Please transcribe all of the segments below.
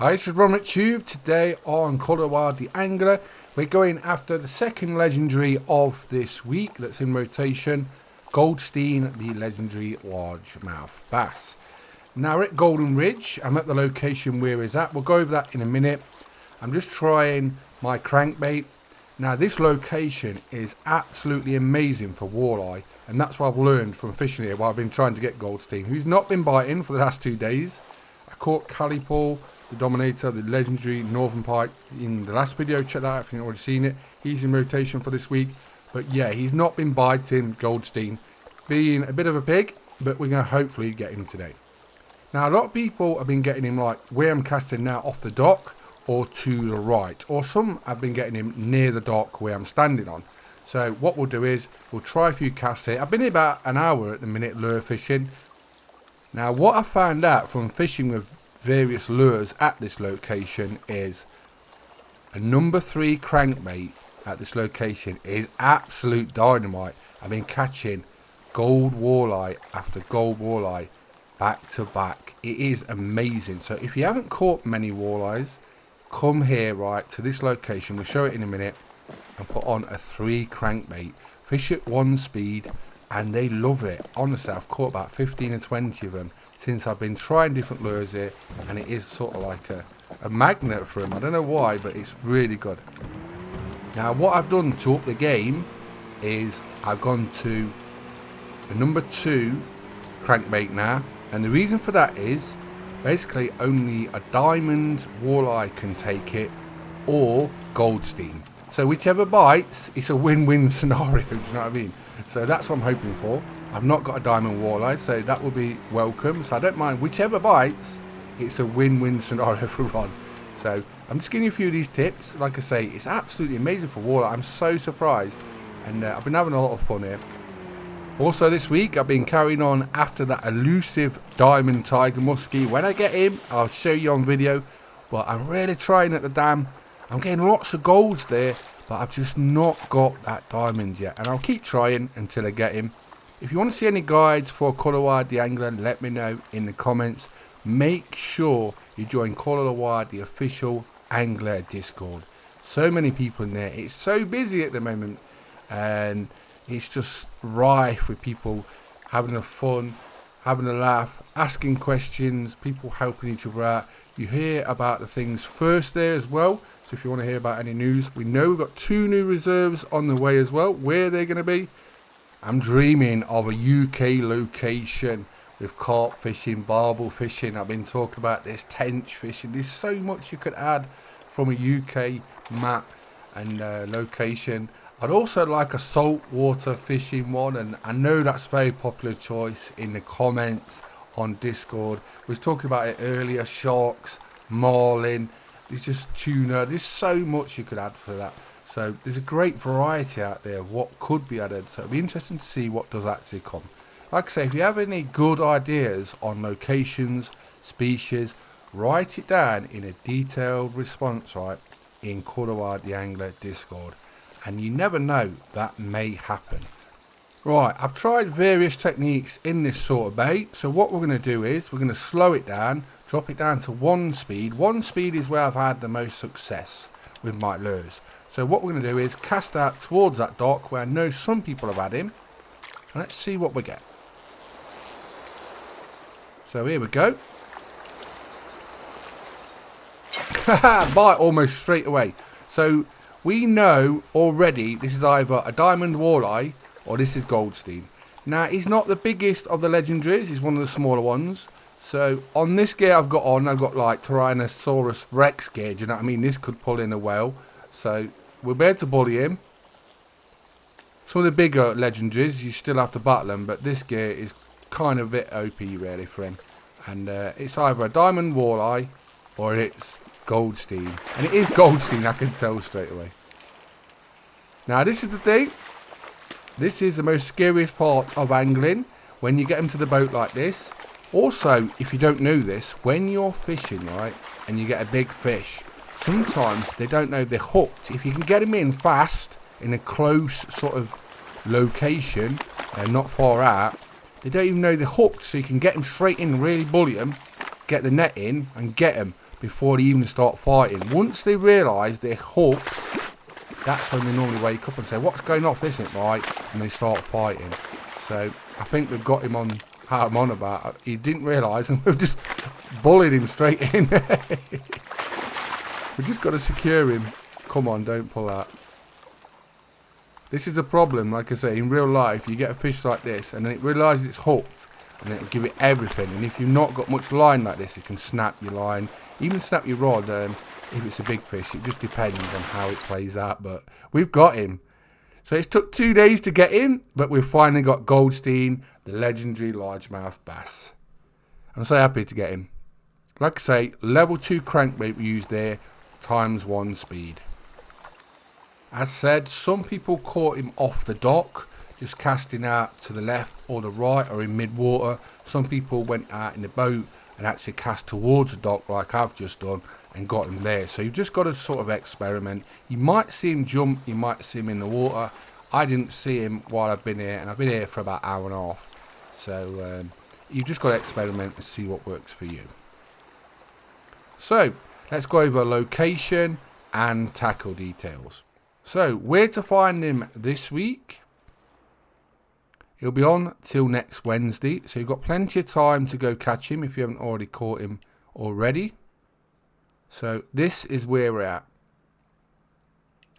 Hi, this is Ron Tube. Today on Goldstein the Angler, we're going after the second legendary of this week that's in rotation, Goldstein the Legendary Largemouth Bass. Now we're at Golden Ridge. I'm at the location where he's at. We'll go over that in a minute. I'm just trying my crankbait. Now this location is absolutely amazing for walleye, and that's what I've learned from fishing here while I've been trying to get Goldstein, who's not been biting for the last 2 days. I caught Calipole, the Dominator, the legendary Northern Pike in the last video. Check that out if you've already seen it. He's in rotation for this week. But yeah, he's not been biting Goldstein, being a bit of a pig, but we're going to hopefully get him today. Now a lot of people have been getting him like where I'm casting now, off the dock or to the right, or some have been getting him near the dock where I'm standing on. So what we'll do is we'll try a few casts here. I've been here about an hour at the minute lure fishing. Now what I found out from fishing with various lures at this location is a number 3 crankbait at this location is absolute dynamite. I've been catching gold walleye after gold walleye back to back. It is amazing. So if you haven't caught many walleyes, come here right to this location. We'll show it in a minute, and put on a 3 crankbait. Fish at 1 speed and they love it. Honestly, I've caught about 15 or 20 of them since I've been trying different lures here, and it is sort of like a magnet for them. I don't know why, but it's really good. Now what I've done to up the game is I've gone to a number 2 crankbait now, and the reason for that is basically only a diamond walleye can take it, or Goldstein. So whichever bites, it's a win-win scenario, do you know what I mean? So that's what I'm hoping for. I've not got a diamond walleye, so that will be welcome. So I don't mind whichever bites, it's a win-win scenario for Ron. So I'm just giving you a few of these tips. Like I say, it's absolutely amazing for walleye. I'm so surprised, and I've been having a lot of fun here. Also this week, I've been carrying on after that elusive diamond tiger muskie. When I get him, I'll show you on video, but I'm really trying at the dam. I'm getting lots of golds there, but I've just not got that diamond yet, and I'll keep trying until I get him. If you want to see any guides for Goldstein the Angler, let me know in the comments. Make sure you join Goldstein the official Angler Discord. So many people in there. It's so busy at the moment, and it's just rife with people having a fun, having a laugh, asking questions, people helping each other out. You hear about the things first there as well. So if you want to hear about any news, we know we've got 2 new reserves on the way as well. Where they're going to be, I'm dreaming of a UK location with carp fishing, barbel fishing. I've been talking about this, tench fishing. There's so much you could add from a UK map and location. I'd also like a saltwater fishing one, and I know that's a very popular choice in the comments on Discord. We was talking about it earlier, sharks, marlin, there's just tuna. There's so much you could add for that. So there's a great variety out there of what could be added. So it'll be interesting to see what does actually come. Like I say, if you have any good ideas on locations, species, write it down in a detailed response, right, in Goldstein the Angler Discord. And you never know, that may happen. Right, I've tried various techniques in this sort of bait. So what we're going to do is we're going to slow it down, drop it down to 1 speed. 1 speed is where I've had the most success with my lures. So what we're going to do is cast out towards that dock where I know some people have had him. And let's see what we get. So here we go. Bite almost straight away. So we know already this is either a diamond walleye or this is Goldstein. Now he's not the biggest of the legendaries, he's one of the smaller ones. So on this gear I've got like Tyrannosaurus Rex gear, do you know what I mean? This could pull in a whale. So we'll be able to bully him. Some of the bigger legendaries you still have to battle them, but this gear is kind of a bit OP really for him. And it's either a diamond walleye or it's Goldstein. And it is Goldstein, I can tell straight away. Now this is the thing. This is the most scariest part of angling, when you get them to the boat like this. Also, if you don't know this, when you're fishing, right, and you get a big fish, sometimes they don't know they're hooked. If you can get them in fast, in a close sort of location, and not far out, they don't even know they're hooked, so you can get them straight in, really bully them, get the net in, and get them. before they even start fighting. Once they realise they're hooked, that's when they normally wake up and say, what's going off, this isn't right, and they start fighting. So I think we've got him on how I'm on about. He didn't realise, and we've just bullied him straight in. We've just got to secure him. Come on, don't pull that. This is a problem, like I say, in real life. You get a fish like this, and then it realises it's hooked, and it'll give it everything. And if you've not got much line like this, it can snap your line, even snap your rod. If it's a big fish, it just depends on how it plays out. But we've got him. So it took 2 days to get him, but we've finally got Goldstein, the legendary largemouth bass. I'm so happy to get him. Like I say, level 2 crankbait we used there, ×1 speed. As said, some people caught him off the dock, just casting out to the left or the right or in mid-water. Some people went out in the boat and actually cast towards the dock like I've just done and got him there. So you've just got to sort of experiment. You might see him jump, you might see him in the water. I didn't see him while I've been here, and I've been here for about an hour and a half. So you've just got to experiment and see what works for you. So let's go over location and tackle details. So where to find him this week? He'll be on till next Wednesday, so you've got plenty of time to go catch him if you haven't already caught him already. So this is where we're at.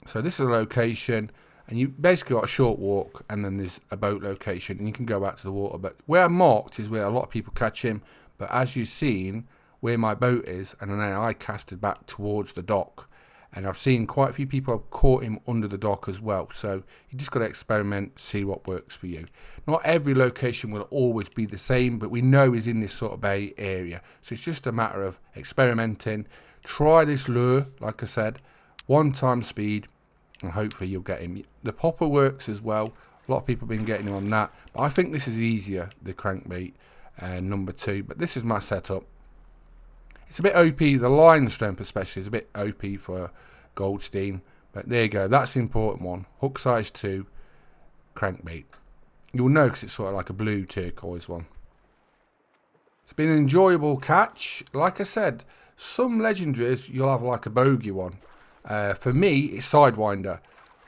So this is a location, and you basically got a short walk, and then there's a boat location, and you can go out to the water. But where I'm marked is where a lot of people catch him. But as you've seen, where my boat is, and then I casted back towards the dock. And I've seen quite a few people have caught him under the dock as well. So you just got to experiment, see what works for you. Not every location will always be the same, but we know he's in this sort of bay area. So it's just a matter of experimenting. Try this lure, like I said, 1× speed, and hopefully you'll get him. The popper works as well. A lot of people have been getting him on that. But I think this is easier, the crankbait number 2. But this is my setup. It's a bit OP, the line strength especially is a bit OP for Goldstein. But there you go, that's the important one. Hook size 2, crankbait. You'll know because it's sort of like a blue turquoise one. It's been an enjoyable catch. Like I said, some legendaries you'll have like a bogey one. For me, it's Sidewinder.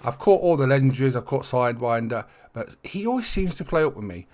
I've caught all the legendaries, I've caught Sidewinder, but he always seems to play up with me.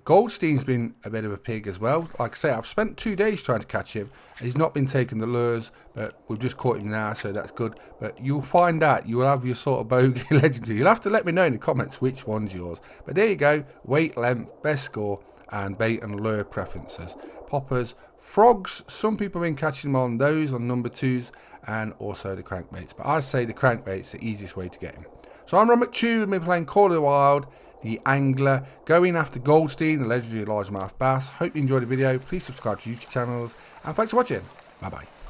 Goldstein's been a bit of a pig as well. Like I say, I've spent 2 days trying to catch him, and he's not been taking the lures, but we've just caught him now, so that's good. But you'll find out, you'll have your sort of bogey legendary. You'll have to let me know in the comments which one's yours. But there you go, weight, length, best score, and bait and lure preferences. Poppers, frogs, some people have been catching them on those, on number 2s, and also the crankbaits. But I'd say the crankbait's the easiest way to get him. So I'm Ron McTube, and we're playing Call of the Wild, the Angler, going after Goldstein, the legendary largemouth bass. Hope you enjoyed the video. Please subscribe to YouTube channels, and thanks for watching. Bye bye.